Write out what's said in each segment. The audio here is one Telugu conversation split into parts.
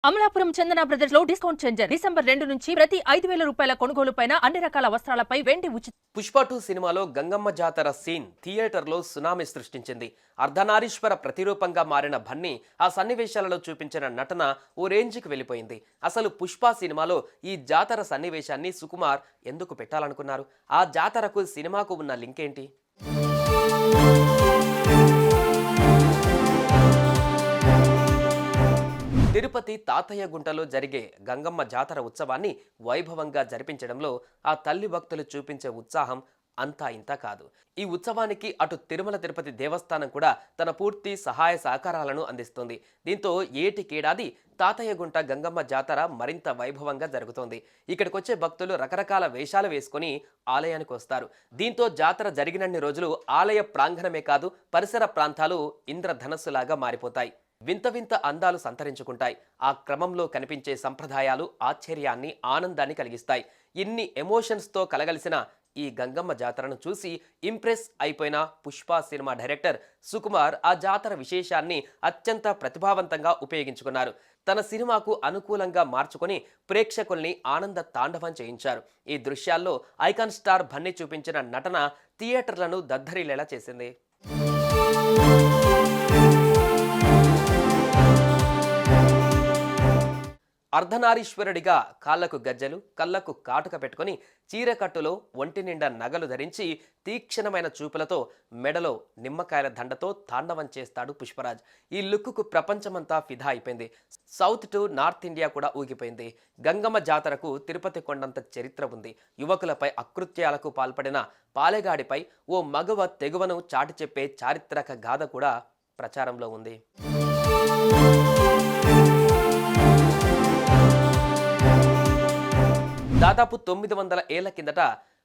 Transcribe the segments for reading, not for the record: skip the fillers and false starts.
అమలాపురం చందన బ్రదర్స్ లో డిస్కౌంట్ చేంజర్ డిసెంబర్ 2 నుంచి ప్రతి 5,000 రూపాయల కొనుగోలుపైన అన్ని రకాల వస్త్రాలపై వెండి ఉచితం. పుష్ప 2 సినిమాలో గంగమ్మ జాతర సీన్ థియేటర్లో సునామీ సృష్టించింది. అర్ధనారీశ్వర ప్రతిరూపంగా మారిన బన్నీ ఆ సన్నివేశాలలో చూపించిన నటన ఓ రేంజ్కి వెళ్ళిపోయింది. అసలు పుష్ప సినిమాలో ఈ జాతర సన్నివేశాన్ని సుకుమార్ ఎందుకు పెట్టాలనుకున్నారు? ఆ జాతరకు సినిమాకు ఉన్న లింక్ ఏంటి? తిరుపతి తాతయ్య గుంటలో జరిగే గంగమ్మ జాతర ఉత్సవాన్ని వైభవంగా జరిపించడంలో ఆ తల్లి భక్తులు చూపించే ఉత్సాహం అంతా ఇంత కాదు. ఈ ఉత్సవానికి అటు తిరుమల తిరుపతి దేవస్థానం కూడా తన పూర్తి సహాయ సహకారాలను అందిస్తుంది. దీంతో ఏటికేడాది తాతయ్య గుంట గంగమ్మ జాతర మరింత వైభవంగా జరుగుతోంది. ఇక్కడికొచ్చే భక్తులు రకరకాల వేషాలు వేసుకుని ఆలయానికి వస్తారు. దీంతో జాతర జరిగినన్ని రోజులు ఆలయ ప్రాంగణమే కాదు, పరిసర ప్రాంతాలు ఇంద్రధనస్సులాగా మారిపోతాయి. వింత వింత అందాలు సంతరించుకుంటాయి. ఆ క్రమంలో కనిపించే సంప్రదాయాలు ఆశ్చర్యాన్ని, ఆనందాన్ని కలిగిస్తాయి. ఇన్ని ఎమోషన్స్తో కలగలిసిన ఈ గంగమ్మ జాతరను చూసి ఇంప్రెస్ అయిపోయిన పుష్ప సినిమా డైరెక్టర్ సుకుమార్ ఆ జాతర విశేషాన్ని అత్యంత ప్రతిభావంతంగా ఉపయోగించుకున్నారు. తన సినిమాకు అనుకూలంగా మార్చుకొని ప్రేక్షకుల్ని ఆనంద తాండవం చేయించారు. ఈ దృశ్యాల్లో ఐకాన్ స్టార్ బన్నీ చూపించిన నటన థియేటర్లను దద్దరిల్లేలా చేసింది. అర్ధనారీశ్వరుడిగా కాళ్లకు గజ్జెలు, కళ్లకు కాటుక పెట్టుకుని చీరకట్టులో ఒంటి నిండా నగలు ధరించి తీక్షణమైన చూపులతో మెడలో నిమ్మకాయల దండతో తాండవం చేస్తాడు పుష్పరాజ్. ఈ లుక్కు ప్రపంచమంతా ఫిదా అయిపోయింది. సౌత్ టు నార్త్ ఇండియా కూడా ఊగిపోయింది. గంగమ్మ జాతరకు తిరుపతి కొండంత చరిత్ర ఉంది. యువకులపై అకృత్యాలకు పాల్పడిన పాలెగాడిపై ఓ మగవ తెగువను చాటి చెప్పే చారిత్రక గాథ కూడా ప్రచారంలో ఉంది. దాదాపు 900 ఏళ్ల కిందట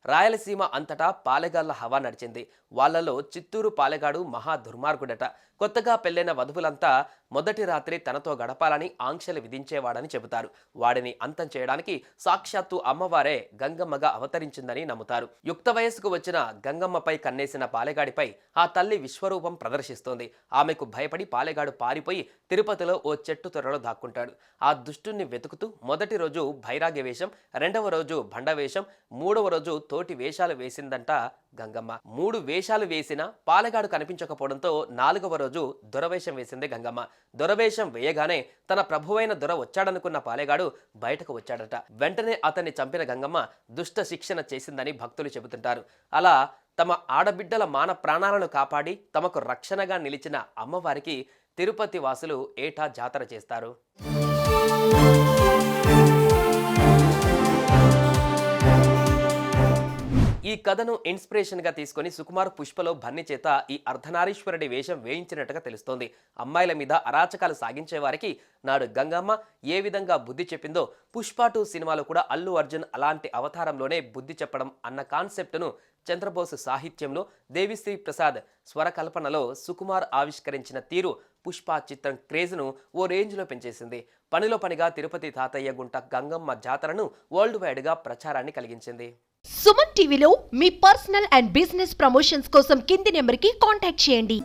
రాయలసీమ అంతటా పాలెగాళ్ల హవా నడిచింది. వాళ్లలో చిత్తూరు పాలెగాడు మహా దుర్మార్గుడట. కొత్తగా పెళ్లైన వధువులంతా మొదటి రాత్రి తనతో గడపాలని ఆంక్షలు విధించేవాడని చెబుతారు. వాడిని అంతం చేయడానికి సాక్షాత్తు అమ్మవారే గంగమ్మగా అవతరించిందని నమ్ముతారు. యుక్త వయస్సుకు వచ్చిన గంగమ్మపై కన్నేసిన పాలెగాడిపై ఆ తల్లి విశ్వరూపం ప్రదర్శిస్తోంది. ఆమెకు భయపడి పాలెగాడు పారిపోయి తిరుపతిలో ఓ చెట్టు త్వరలో దాక్కుంటాడు. ఆ దుష్టుణ్ణి వెతుకుతూ మొదటి రోజు భైరాగ్య వేషం, రెండవ రోజు బండ వేషం, మూడవ రోజు తోటి వేషాలు వేసిందంట గంగమ్మ. 3 వేషాలు వేసినా పాలెగాడు కనిపించకపోవడంతో 4వ రోజు దొరవేషం వేసింది గంగమ్మ. దొరవేషం వేయగానే తన ప్రభువైన దొర వచ్చాడనుకున్న పాలెగాడు బయటకు వచ్చాడట. వెంటనే అతన్ని చంపిన గంగమ్మ దుష్ట శిక్షణ చేసిందని భక్తులు చెబుతుంటారు. అలా తమ ఆడబిడ్డల మాన ప్రాణాలను కాపాడి తమకు రక్షణగా నిలిచిన అమ్మవారికి తిరుపతి వాసులు ఏటా జాతర చేస్తారు. ఈ కథను ఇన్స్పిరేషన్గా తీసుకొని సుకుమార్ పుష్పలో బన్నీ చేత ఈ అర్ధనారీశ్వరుడి వేషం వేయించినట్టుగా తెలుస్తోంది. అమ్మాయిల మీద అరాచకాలు సాగించే వారికి నాడు గంగమ్మ ఏ విధంగా బుద్ధి చెప్పిందో పుష్ప 2 సినిమాలో కూడా అల్లు అర్జున్ అలాంటి అవతారంలోనే బుద్ధి చెప్పడం అన్న కాన్సెప్ట్ను చంద్రబోస్ సాహిత్యంలో దేవిశ్రీ ప్రసాద్ స్వరకల్పనలో సుకుమార్ ఆవిష్కరించిన తీరు పుష్ప చిత్రం క్రేజ్ను ఓ రేంజ్లో పెంచేసింది. పనిలో పనిగా తిరుపతి తాతయ్య గుంట గంగమ్మ జాతరను వరల్డ్ వైడ్గా ప్రచారాన్ని కలిగించింది. సుమన్ టీవీలో మీ పర్సనల్ అండ్ బిజినెస్ ప్రమోషన్స్ కోసం కింది నెంబర్కి కాంటాక్ట్ చేయండి.